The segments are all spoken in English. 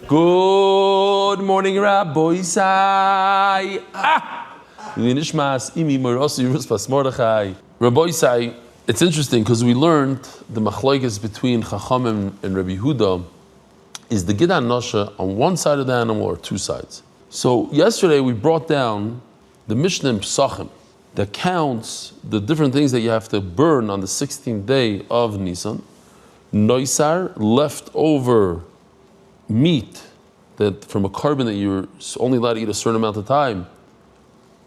Good morning, Rabbi Isai. Rabbi Isai, it's interesting because we learned the machlokes between Chachamim and Rabbi Yehuda is the Gid HaNasha on one side of the animal or two sides. So yesterday we brought down the Mishnah in Pesachim that counts the different things that you have to burn on the 16th day of Nisan. Noisar, leftover meat that from a carbon that you're only allowed to eat a certain amount of time.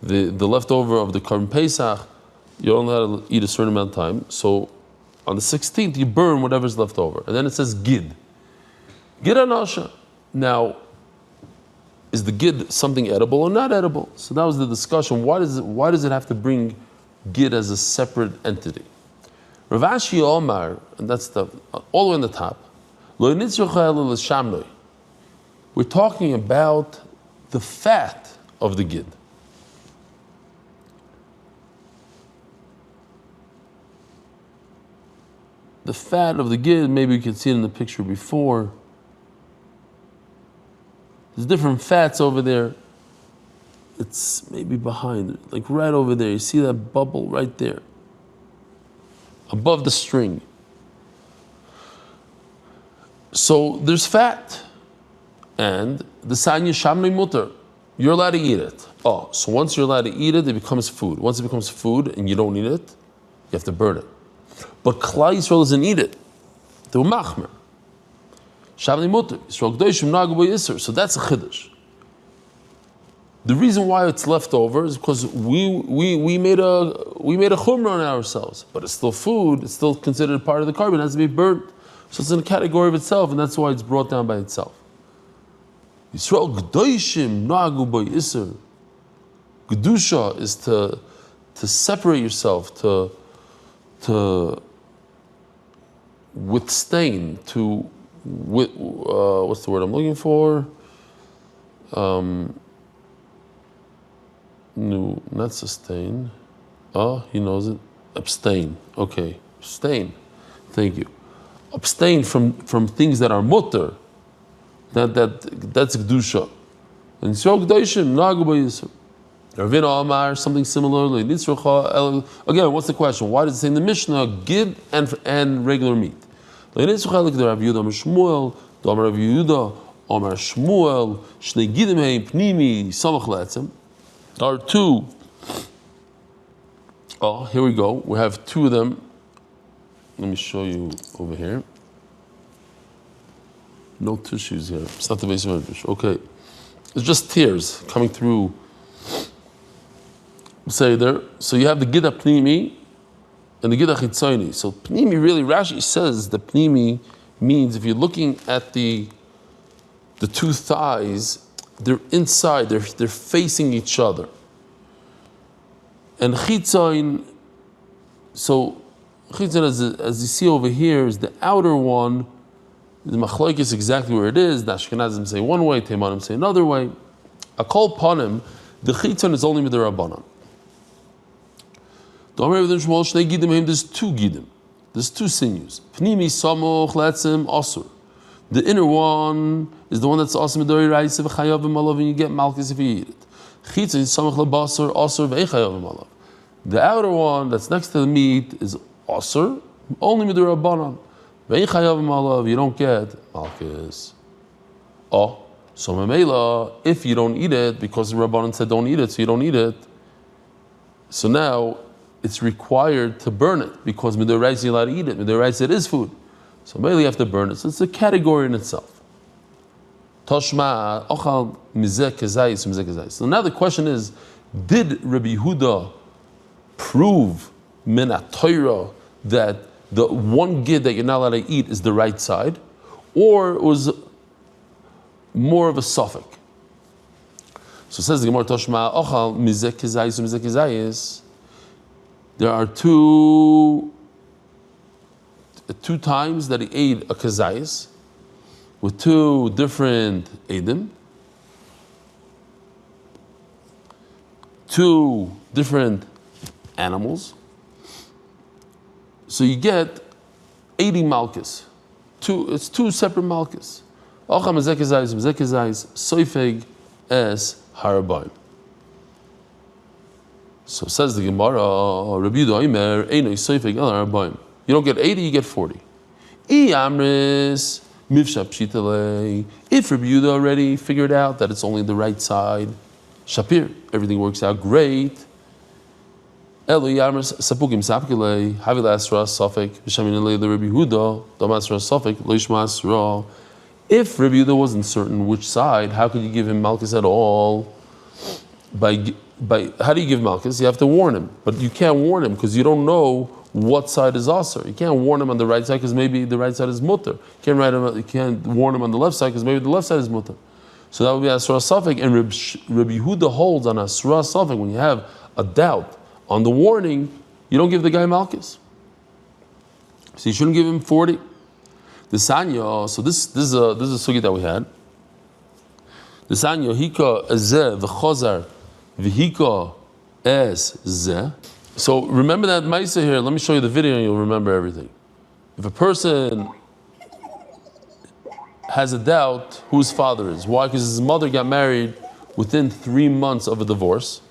The leftover of the carbon Pesach, you're only allowed to eat a certain amount of time. So on the 16th, you burn whatever's left over. And then it says Gid. Gid HaNasha. Now, is the Gid something edible or not edible? So that was the discussion. Why does it have to bring Gid as a separate entity? Rav Ashi Omar, and that's all the way on the top. We're talking about the fat of the Gid. The fat of the Gid, maybe you can see it in the picture before. There's different fats over there. It's maybe behind, like right over there. You see that bubble right there, above the string. So there's fat. And the Sanya Shamnei Mutter, you're allowed to eat it. Oh, so once you're allowed to eat it, it becomes food. Once it becomes food and you don't eat it, you have to burn it. But Klal Yisrael doesn't eat it. They're machmer. Shamnei Mutter, Yisrael Gdoshim Nagu B'Yisr. So that's a chiddush. The reason why it's left over is because we made a chumrah on ourselves, but it's still food. It's still considered part of the carbon. It has to be burnt. So it's in a category of itself, and that's why it's brought down by itself. Yisrael Gdoshim Nagu B'Yisr. Gedusha is to separate yourself, to withstain, what's the word I'm looking for? No, not sustain. Oh, he knows it. Abstain. Okay, abstain. Thank you. Abstain from things that are mutter. That's Kedusha. And Yisrael Gdoshim Nagu B'Yisr. Ravina Amar, something similar. Again, what's the question? Why does it say in the Mishnah Gid and regular meat? There are two. Oh, here we go. We have two of them. Let me show you over here. No tissues here. It's not the base of tissue. Okay. It's just tears coming through. Say there. So you have the Gid HaPnimi and the Gid HaChitzoni. So Pnimi really, Rashi says the Pnimi means if you're looking at the two thighs, they're inside, they're facing each other. And Chitzon, so Chitzon as you see over here is the outer one. The machlokes is exactly where it is. The Ashkenazim say one way, Teimanim say another way. A kol panim, the chitzon is only mid'Rabbanan. There's two gidim. There's two sinews. Pnimi samoch letzim asur. The inner one is the one that's asur mid'oraisa v'chayav v'malav, and you get malchus if you eat it. Chitzon samoch lebasur asur v'chayav v'malav. The outer one that's next to the meat is asur, only mid'Rabbanan. You don't get malchus. Oh, so memela, if you don't eat it, because the Rabbanan said don't eat it, so you don't eat it, so now it's required to burn it, because midoraisa you're allowed to eat it. Midoraisa it is food. So memela you have to burn it. So it's a category in itself. Toshma, ochal mizeh kezayis, mizeh kezayis. So now the question is, did Rabbi Yehuda prove min ha-Torah that the one Gid that you're not allowed to eat is the right side, or it was more of a suffix? So it says the Gemara Toshma Ochal Mizeh Kezayis Mizeh Kezayis. There are two times that he ate a Kezayis with two different Edim, two different animals. So you get 80 malchus. It's two separate malchus. Acham mezekazais, soifeg es harabayim. So says the Gemara, Rabbi Yehuda Omer, Einoi soifeg el harabayim. You don't get 80, you get 40. If Rabbi Yehuda already figured out that it's only the right side, Shapir, everything works out great. Elo Yamris Sapukim Sapkile, Havila Asra Safek, Vishamin the Rabbi Yehuda, Damasra Safek, Loishma Asra. If Rabbi Yehuda wasn't certain which side, how could you give him Malchus at all? By how do you give Malchus? You have to warn him, but you can't warn him because you don't know what side is Asr. You can't warn him on the right side because maybe the right side is Mutter. You can't warn him on the left side because maybe the left side is Mutter. So that would be Asra Safek, and Rabbi Yehuda holds on Asra Safek when you have a doubt on the warning, you don't give the guy Malchus. So you shouldn't give him 40. The Sanya, so this is a sugi that we had. The Sanya, hika ezeh v'chazar v'hika es zeh. So remember that Maisa here, let me show you the video and you'll remember everything. If a person has a doubt who his father is, why? Because his mother got married within 3 months of a divorce.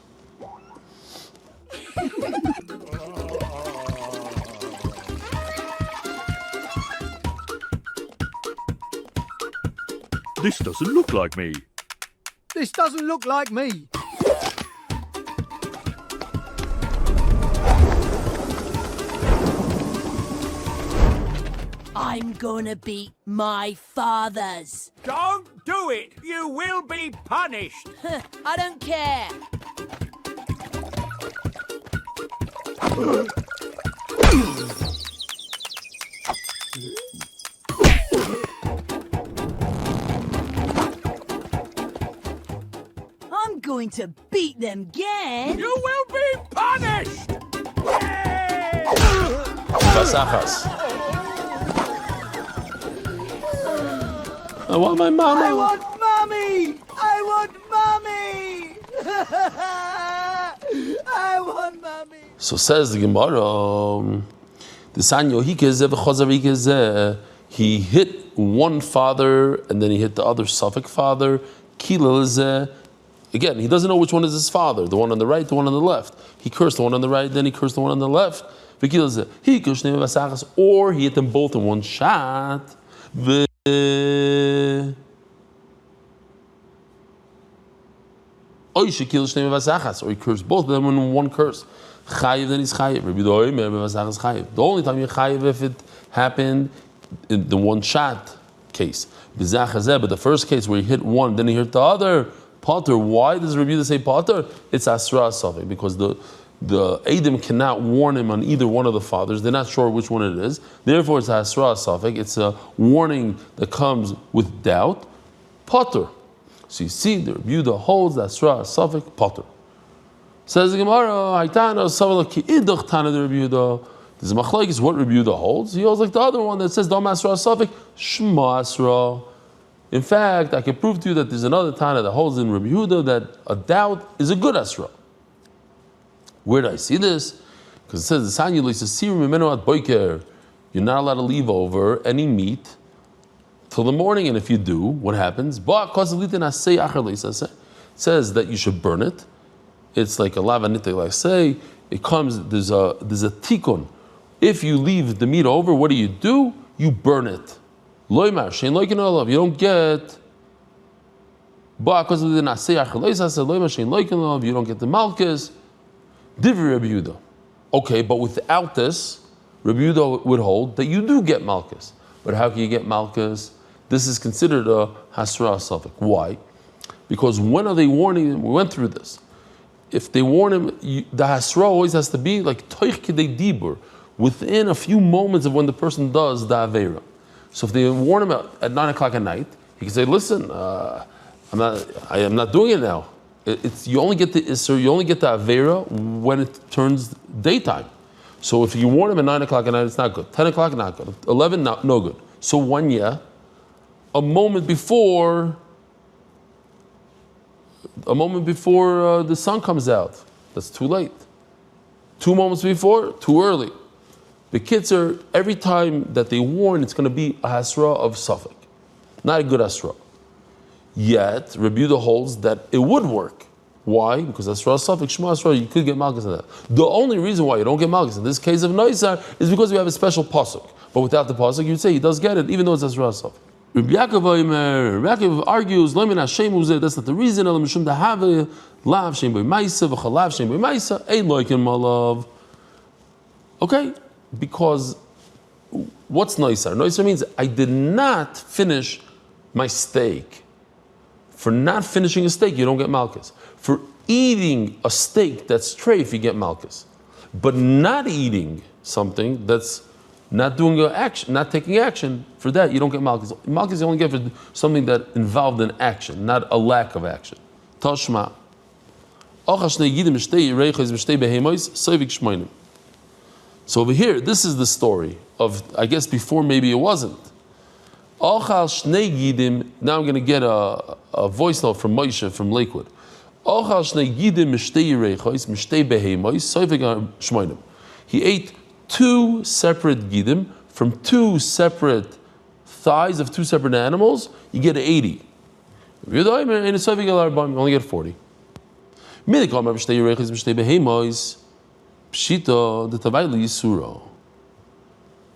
This doesn't look like me. This doesn't look like me. I'm gonna beat my fathers. Don't do it! You will be punished! I don't care. I'm going to beat them again. You will be punished! I want my mama. I want mommy! I want mommy! I want mommy! So says the Gemara, the Sanyo he hit one father and then he hit the other Suffolk father. Again, he doesn't know which one is his father, the one on the right, the one on the left. He cursed the one on the right, then he cursed the one on the left. Or he hit them both in one shot. Or he cursed both of them in one curse. Chayiv, then he's chayiv. The only time you're chayiv if it happened in the one shot case. But the first case where he hit one, then he hit the other. Potter. Why does Rabbi Yehuda say Potter? It's Asra Safek, because the Adam cannot warn him on either one of the fathers. They're not sure which one it is. Therefore, it's Asra Safek. It's a warning that comes with doubt. Potter. So you see, the Rabbi Yehuda holds Asra Safek Potter. Says the Gemara, Haitana Savala Ki Idach Tana the Rabbi Yehuda. This is machlokes what Rabbi Yehuda holds. He holds like the other one that says Dam Asra Safek Shma Asra. In fact, I can prove to you that there's another Tana that holds in Rabbi Yehuda that a doubt is a good Asra. Where do I see this? Because it says the Sanya says you're not allowed to leave over any meat till the morning, and if you do, what happens? It says that you should burn it. It's like a lavanite, like say, it comes, there's a tikkun. If you leave the meat over, what do? You burn it. You don't get, you don't get the malchus. Divri Rabbi Yehuda. Okay, but without this, Rabbi Yehuda would hold that you do get malchus. But how can you get malchus? This is considered a hasra safek. Why? Because when are they warning him? We went through this. If they warn him, the hasra always has to be like toich kidei dibur, within a few moments of when the person does the avera. So if they warn him at 9 o'clock at night, he can say, "Listen, I am not doing it now." You only get the isser, you only get the avera when it turns daytime. So if you warn him at 9 o'clock at night, it's not good. 10 o'clock, not good. 11, no good. So one year, a moment before the sun comes out, that's too late. 2 moments before, too early. The kitzer, every time that they warn, it's going to be a hasra of Suffolk, not a good hasra. Yet, Rabbi Yehuda holds that it would work. Why? Because hasra Suffolk, Shema hasra, you could get malchus in that. The only reason why you don't get malchus in this case of Noisar is because we have a special pasuk. But without the pasuk, you'd say he does get it, even though it's hasra Suffolk. Rabbi Yaakov argues, that's not the reason. Okay, because what's Noisar? Noisar means I did not finish my steak. For not finishing a steak, you don't get malchus. For eating a steak that's treif, you get malchus. But not eating something that's not doing an action, not taking action, for that you don't get malchus. Malchus you only get for something that involved an action, not a lack of action. Tashma. So over here, this is the story of, I guess before maybe it wasn't. Now I'm going to get a voice note from Moshe from Lakewood. He ate 2 separate gidim from 2 separate thighs of 2 separate animals. You get 80. You only get 40.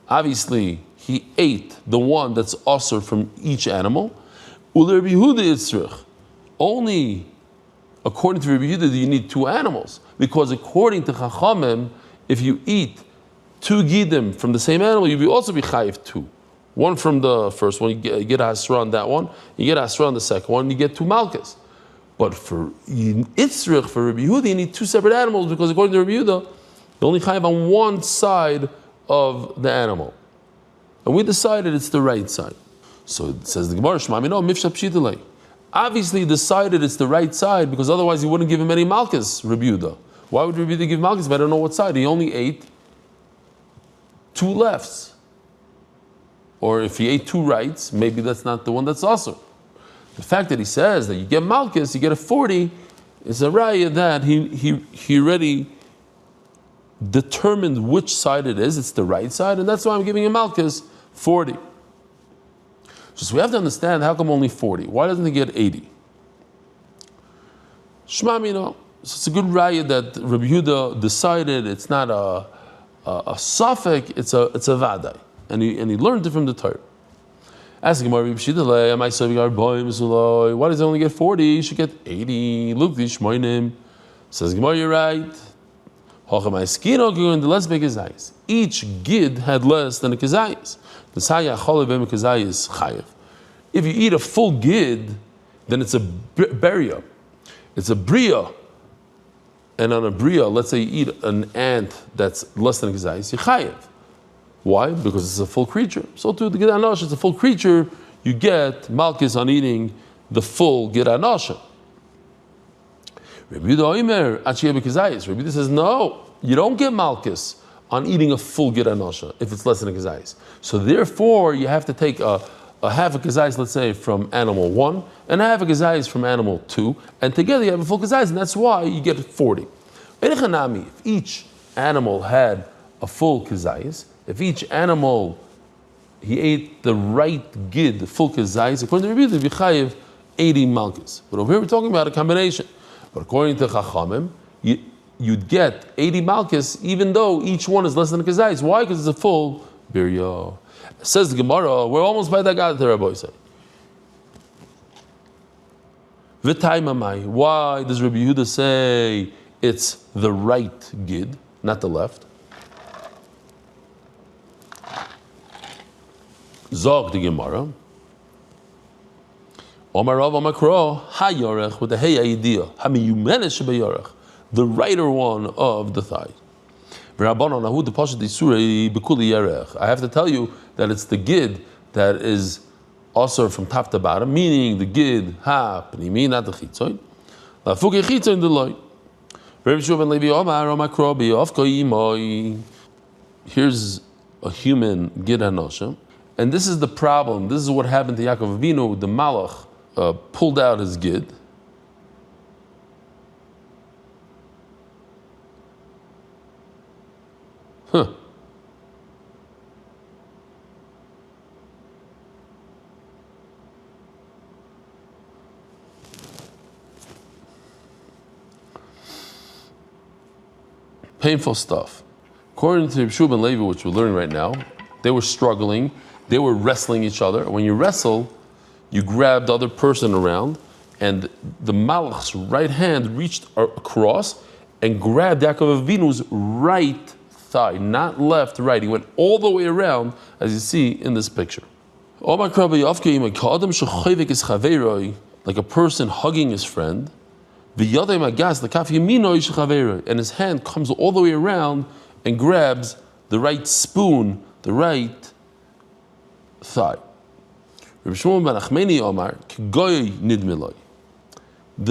Obviously, he ate the one that's osir from each animal. Only according to Rabbi Yehuda do you need 2 animals, because according to Chachamim, if you eat 2 gidim from the same animal, you will also be chayiv 2. One from the first one, you get a hasra on that one. You get a hasra on the second one. You get 2 malchus. But for Itzrich, for Rabbi Yehuda, you need 2 separate animals, because according to Rabbi Yehuda, you only chayiv on one side of the animal. And we decided it's the right side. So it says the Gemara, obviously decided it's the right side, because otherwise he wouldn't give him any malchus, Rabbi Yehuda. Why would Rabbi Yehuda give malchus if I don't know what side? He only ate 2 lefts. Or if he ate 2 rights, maybe that's not the one that's also. The fact that he says that you get malchus, you get a 40, is a raya that he already determined which side it is. It's the right side, and that's why I'm giving him malchus 40. So we have to understand, how come only 40? Why doesn't he get 80? Shmamino. So it's a good raya that Rabbi Yehuda decided it's not a suffix, it's a vaday, and he learned it from the Torah. Asking Gemara, why does he only get 40? He should get 80. Look, these shmoinim. Says Gemara, you're right. Each gid had less than a kazayis. If you eat a full gid, then it's a beria. It's a bria. And on a bria, let's say you eat an ant that's less than a kazayis, you chayev. Why? Because it's a full creature. So to the gid anosh, it's a full creature, you get malchus on eating the full gid anosh. Rabbi Yehuda says, no, you don't get malchus on eating a full gid anosha if it's less than a kazayis. So therefore, you have to take a half a kazayis, let's say, from animal 1, and a half a kazayis from animal 2, and together you have a full kazayis, and that's why you get 40. If each animal had a full kazayis, if each animal, he ate the right gid, the full kazayis, according to Rabbi Yehuda, V'chayev 80 malchus. But over here we're talking about a combination. But according to Chachamim, you'd get 80 malchus even though each one is less than a kazayis. Why? Because it's a full birya. Says the Gemara, we're almost by that guy, the Rabbi say. V'taimamai. Why does Rabbi Yehuda say it's the right gid, not the left? Zog the Gemara. Omar Rav Omar Kro, HaYorech, with the Hey idea, HaMiyumenes Shebeyorech, the righter one of the thigh. I have to tell you that it's the gid that is also from top to bottom, meaning the gid, ha-pnimi, not the chitzoin. La-fuki chitzoin the loy. Here's a human gid hanosha, and this is the problem. This is what happened to Yaakov Avinu. The malach pulled out his gid. painful stuff. According to Shub and Levi, which we're learning right now, they were struggling, they were wrestling each other. When you wrestle, you grab the other person around, and the Malach's right hand reached across and grabbed Yaakov Avinu's right thigh, not left, right. He went all the way around, as you see in this picture. Like a person hugging his friend, and his hand comes all the way around and grabs the right spoon, the right thigh. The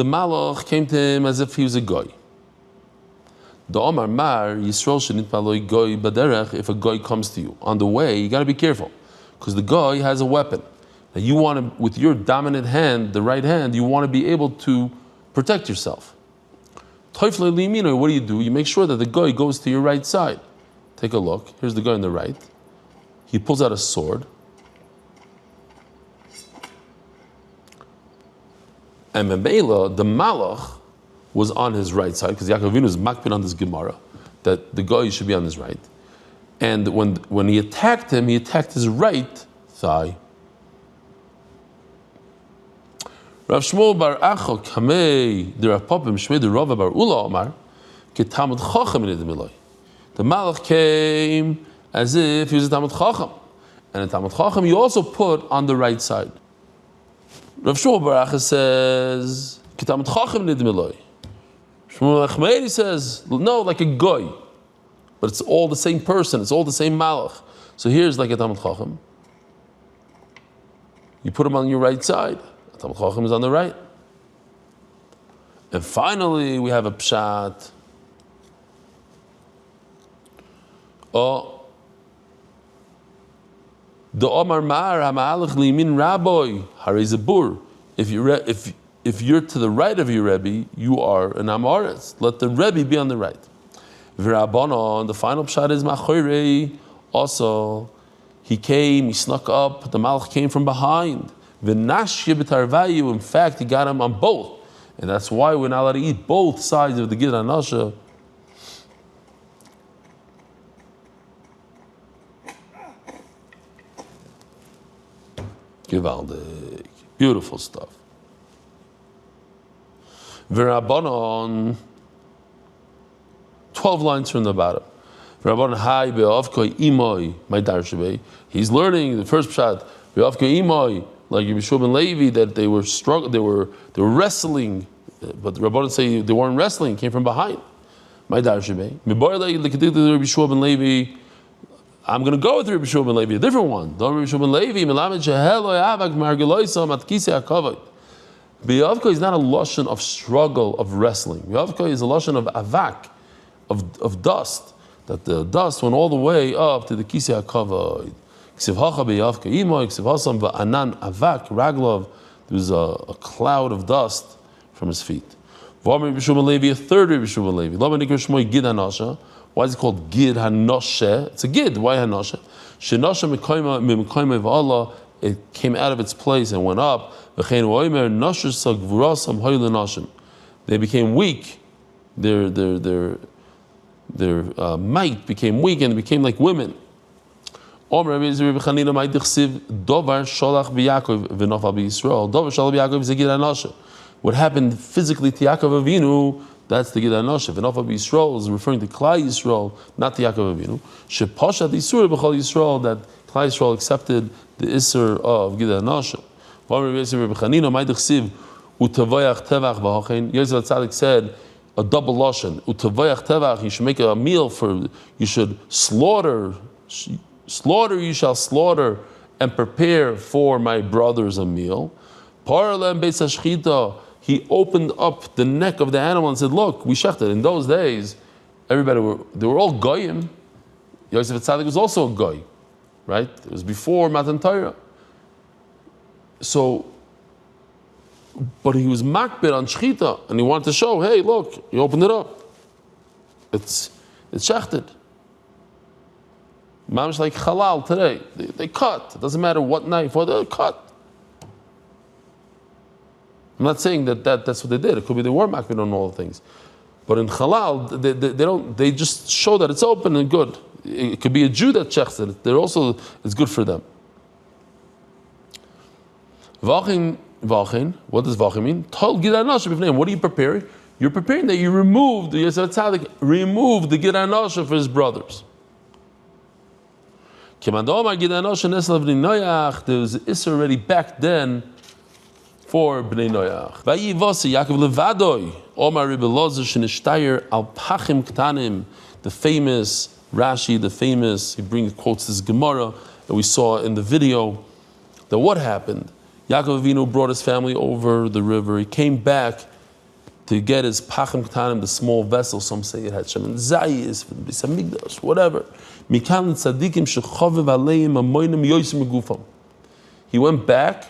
Malach came to him as if he was a guy. The Omar Mar Yisrael shenitmaloi goy baderech. If a guy comes to you on the way, you got to be careful, because the guy has a weapon. Now you want to, with your dominant hand, the right hand, you want to be able to protect yourself. What do? You make sure that the guy goes to your right side. Take a look. Here's the guy on the right. He pulls out a sword. And Memela, the Malach, was on his right side, because Yaakov Avinu is makpid on this Gemara, that the guy should be on his right. And when he attacked him, he attacked his right thigh. Rav Shmuel bar Acho kamei the Rav Popim Shmei the Rav bar Ula Omar ke Talmud Chacham in the Miloi. The Malach came as if he was a Talmud Chacham, and a Talmud Chacham you also put on the right side. Rav Shmuel bar Acho says ke Talmud Chacham in the Miloi. Shmuel Achmeiri says no, like a goy, but it's all the same person. It's all the same Malach. So here's like a Talmud Chacham. You put him on your right side. Talmud Chacham is on the right. And finally, we have a pshat. The Omar Mar HaMa'alech Limin Rabbi Harizabur. If you're to the right of your Rebbe, you are an Amoritz. Let the Rebbe be on the right. V'Rabbanon, the final pshat is Machoirei. Also, he came, he snuck up. The Malach came from behind. In fact, he got him on both. And that's why we're not allowed to eat both sides of the Gid HaNasha. Givaldik. Beautiful stuff. V'Rabbanon, 12 lines from the bottom. V'Rabbanon hai be'avkoi imoy, my darshabei. He's learning the first pshat, be'avkoi imoy, like Yeshua and Levi, that they were struggling, they were wrestling, but the Rabbanan say they weren't wrestling, came from behind. My darshabei. Yeshua and Levi, I'm going to go with Rabbi Shua ben Levi, a different one. Rabbi Shua ben Levi, B'yavka is not a lashon of struggle, of wrestling. B'yavka is a lashon of avak, of dust. That the dust went all the way up to the kisei hakavod. Ksiv hacha b'yavka imoy, ksiv hasam v'anan avak raglov. There was a cloud of dust from his feet. V'amar Rabbi Shua ben Levi, a third Rabbi Shua ben Levi. Lama nikra shmoi Gid HaNasha. Why is it called Gid HaNashe? It's a Gid. Why HaNashe? Shenasha mimkoyma v'Allah. It came out of its place and went up. They became weak. Their might became weak and became like women. What happened physically to Yaakov Avinu, that's the Gid HaNashe. V'nofal b'Yisrael is referring to Klal Yisrael, not to Yaakov Avinu. Shepashat Yisur b'chol Yisrael, that Klal Yisrael accepted the Isser of Gid HaNashe. Yosef Atzadik said a double lashon. Utavayach tevach. You should make a meal for. You should slaughter. You shall slaughter and prepare for my brothers a meal. Paralem beis hashchita. He opened up the neck of the animal and said, "Look, we shechted." In those days, they were all goyim. Yosef Atzadik was also a goy, right? It was before Matan Torah. So, but he was makbid on shechita, and he wanted to show, hey, look, he opened it up. It's shechted. Mamish like halal today. They cut. It doesn't matter what knife, or they cut. I'm not saying that's what they did. It could be they were makbid on all things. But in halal, they don't. They just show that it's open and good. It could be a Jew that checks it. They're also, it's good for them. Vachin. What does vachin mean? What are you preparing? You're preparing that you removed the Yisrael Tzaddik, removed the Gid HaNasha for his brothers. There was Issa already back then for Bnei Noach. The famous Rashi, he quotes this Gemara that we saw in the video, that what happened? Yaakov Avinu brought his family over the river. He came back to get his Pachim Ktanim, the small vessel. Some say it had Shemen Zayis, Beis Hamikdash, whatever. Mikan Tzadikim shechovev aleim amoinim yoysim megufam. He went back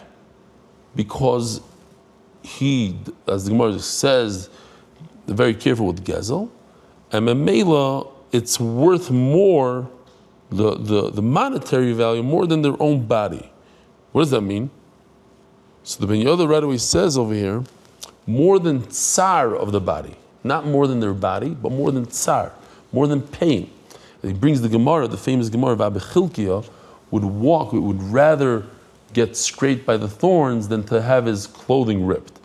because he, as the Gemara says, they're very careful with Gezel, and Memela, it's worth more, the monetary value, more than their own body. What does that mean? So the Ben Yoda right away says over here, more than tsar of the body. Not more than their body, but more than tsar, more than pain. And he brings the Gemara, the famous Gemara of Abba Chilkiah, would rather get scraped by the thorns than to have his clothing ripped.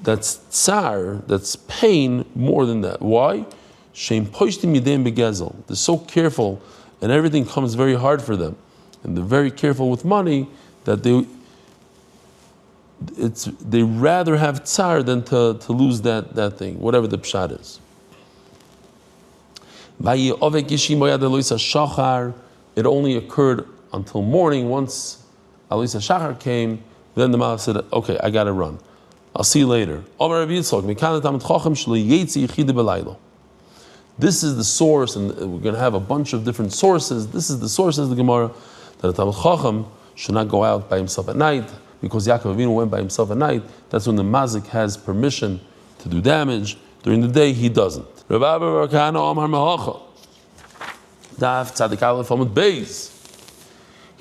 That's tsar, that's pain more than that. Why? Shem poishtim yidem begezel. They're so careful, and everything comes very hard for them. And they're very careful with money that they rather have tsar than to lose that thing, whatever the pshat is. It only occurred until morning. Once Alisa Shachar came, then the Malach said, okay, I gotta run. I'll see you later. This is the source, and we're going to have a bunch of different sources. This is the source, says the Gemara, that a Talmid Chacham should not go out by himself at night, because Yaakov Avinu went by himself at night. That's when the mazik has permission to do damage. During the day, he doesn't. Rav Abba Bar Kahana Omar Mehacha. Daf Tzadik Aleph Amud Beis.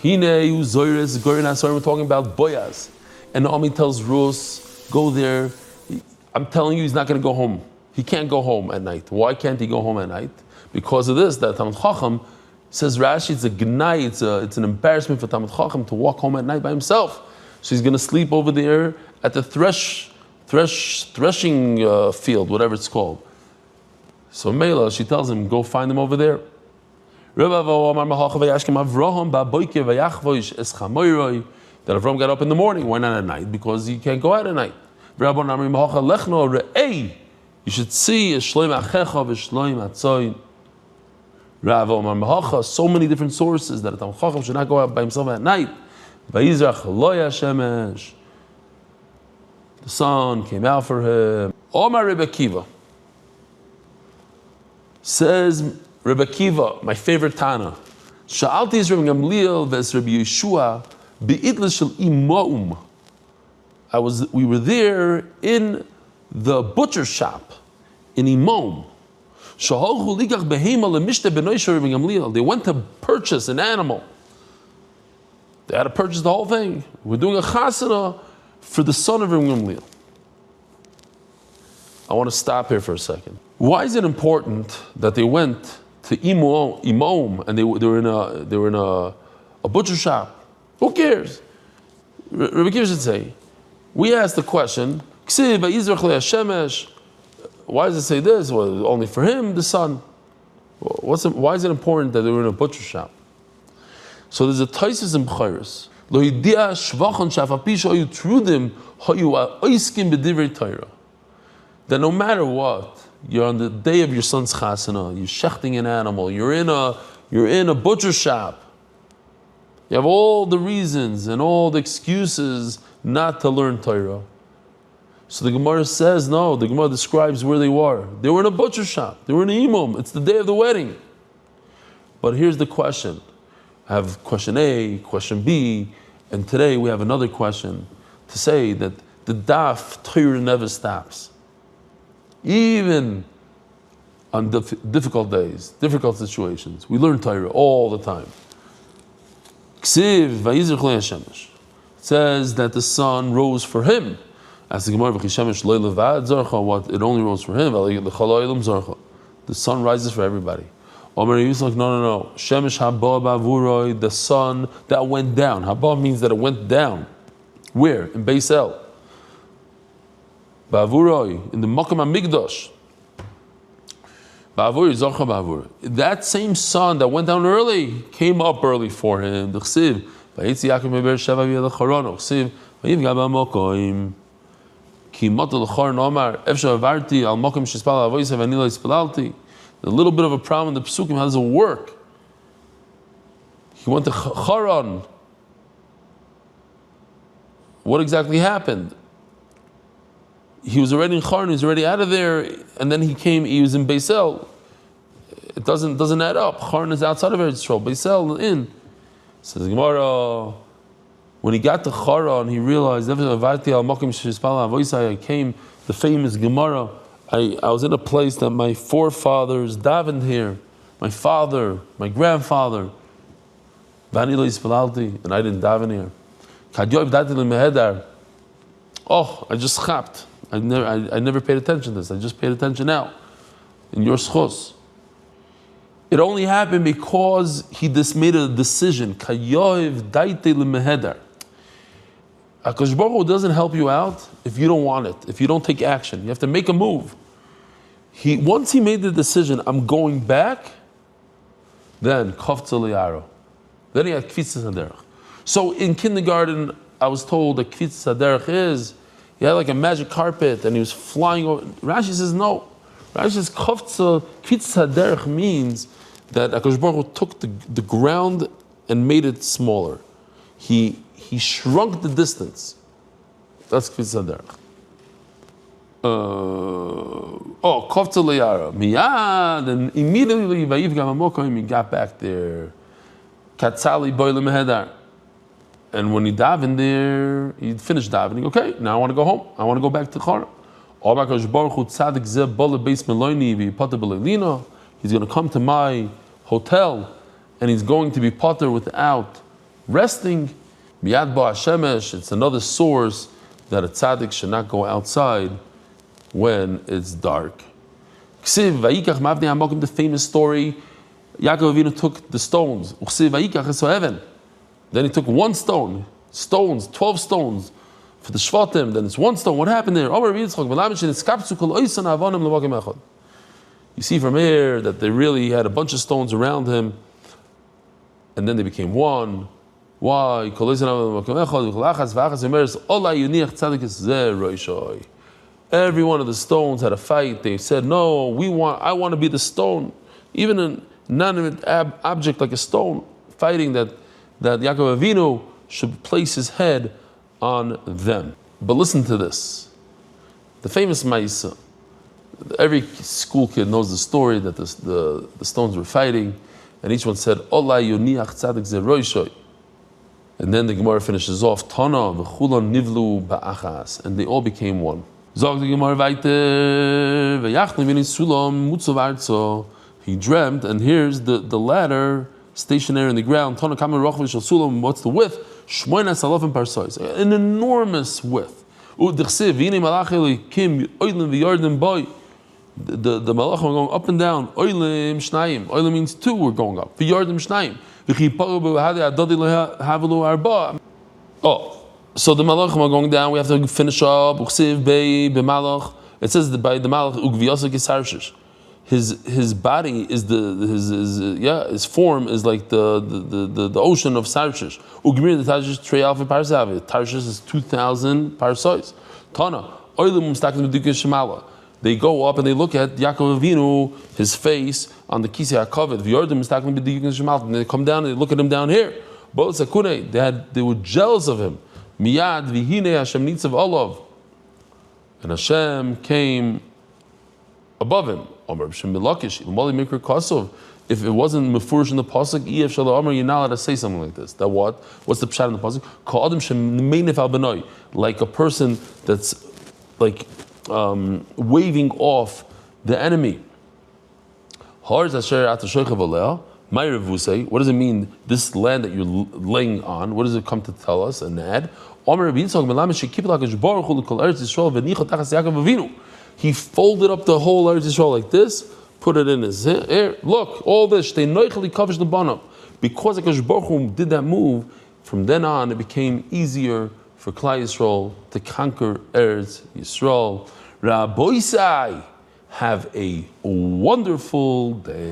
Hine Uzoyres Gorin Asorim. We're talking about Boyaz. And Naomi tells Rus, go there. I'm telling you, he's not going to go home. He can't go home at night. Why can't he go home at night? Because of this, that Talmid Chacham, says Rashi, it's a gnai, it's an embarrassment for Talmid Chacham to walk home at night by himself. So he's going to sleep over there at the threshing field, whatever it's called. So Mela, she tells him, go find him over there. That Avram got up in the morning. Why not at night? Because he can't go out at night. You should see so many different sources that a Talmid Chacham should not go out by himself at night. The sun came out for him. Omar Rebbe Akiva. Says Rebbe Akiva, my favorite Tana. Sha'alti is Rebbe Gamliel ves Rebbe Yeshua be'idlis shel imoum. We were there in the butcher shop in Imom. They went to purchase an animal. They had to purchase the whole thing. We're doing a chasana for the son of Rebbe Gamliel. I want to stop here for a second. Why is it important that they went to Imom and they were in a butcher shop? Who cares? Rebbe Akiva should say. We asked the question. Why does it say this? Well, only for him, the son. Why is it important that they were in a butcher shop? So there's a Taisus in B'chairis. That no matter what, you're on the day of your son's chasana, you're shechting an animal, you're in a butcher shop. You have all the reasons and all the excuses not to learn Torah. So the Gemara says, no, the Gemara describes where they were. They were in a butcher shop. They were in Imom. It's the day of the wedding. But here's the question. I have question A, question B, and today we have another question to say that the daf Torah never stops. Even on difficult days, difficult situations, we learn Torah all the time. It says that the sun rose for him. As the Gemara, what it only rose for him. The sun rises for everybody. Omer Yusuf, like, no. Shemesh haba bavuroi, the sun that went down. Haba means that it went down. Where? In Beis El. Bavuroi, in the Makam HaMikdash. Bavuroi, Zorcha Bavuroi. That same sun that went down early came up early for him. The Chsiv, Vayitzi Yaakov meber Sheva v'yel Chorono. Chsiv, Vayivga b'mokoim. Ki motel l'chor nomar, Efsha avarti al mokim shespal avoyse v'anila ispalalti. A little bit of a problem in the Pesukim. How does it work? He went to Charan. What exactly happened? He was already in Charan, he was already out of there, and then he was in Beis El. It doesn't add up. Charan is outside of Eretz Yisrael, Beis El in. Says Gemara, when he got to Charan, he realized, came the famous Gemara, I was in a place that my forefathers davened here, my father, my grandfather, and I didn't daven here. Oh, I just chapped. I never paid attention to this. I just paid attention now. In your schos. It only happened because he just made a decision. HaKadosh Baruch Hu doesn't help you out if you don't want it, if you don't take action. You have to make a move. Once he made the decision, I'm going back, then Kafza Liyaro. Then he had Kvitzas Haderech. So in kindergarten, I was told that Kvitzas Haderech he had like a magic carpet and he was flying over. Rashi says no. Rashi says Kvitzas Haderech means that HaKadosh Baruch Hu took the ground and made it smaller. He shrunk the distance. That's Kvitzas Haderech. Kofta Leyara. Miyad, and immediately he got back there. Katzali Boile Mehedar. And when he davened there, he finished davening. Okay, now I want to go home. I want to go back to Chara. He's going to come to my hotel and he's going to be potter without resting. Miyad Ba Hashemesh, it's another source that a tzaddik should not go outside when it's dark. The famous story, Yaakov Avinu took the stones. Then he took one stone, 12 stones for the Shvatim, then it's one stone. What happened there? You see from here that they really had a bunch of stones around him, and then they became one. Why? Every one of the stones had a fight. They said, no, I want to be the stone. Even an inanimate object like a stone, fighting that Yaakov Avinu should place his head on them. But listen to this. The famous Ma'isa. Every school kid knows the story that the stones were fighting, and each one said, Ola yoniach tzadik ze roishoy. And then the Gemara finishes off, Tana v'chulan nivlu ba'achas, and they all became one. Zog the Gemara weiter, v'yachnu v'nin sulam mutzav arzo. He dreamt, and here's the ladder stationary in the ground. Tana kamen rochvi shel sulam. What's the width? Shmoina salafim parsois, an enormous width. U'dichsev v'inei malach elikim oilim v'yardim boy. The malachim were going up and down. Oilim shnayim. Oilim means two were going up. V'yardim shnayim. So the malachim are going down. We have to finish up. It says that by the malach his body is his form is like the ocean of Sarshish. Tarshish is 2,000 parsois. Tana they go up and they look at Yaakov Avinu, his face on the Kisei HaKavod. And they come down and they look at him down here. They were jealous of him. Miyad v'hine Hashem nitzav olav. And Hashem came above him. If it wasn't mefurish in the pasuk, you're not allowed to say something like this. That what? What's the pshat in the pasuk? Like a person that's like waving off the enemy. Ma'irevusei, what does it mean, this land that you're laying on? What does it come to tell us, an ad? He folded up the whole Eretz Yisrael like this, put it in his hair. Look, all this, because HaKadosh Baruch Hu did that move, from then on it became easier for Klal Yisrael to conquer Eretz Yisrael. Rabboisai, have a wonderful day.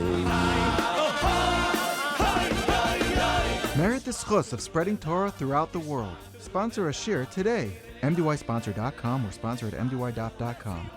Merit the schus of spreading Torah throughout the world. Sponsor a shir today. MDYsponsor.com or sponsor at MDY.com.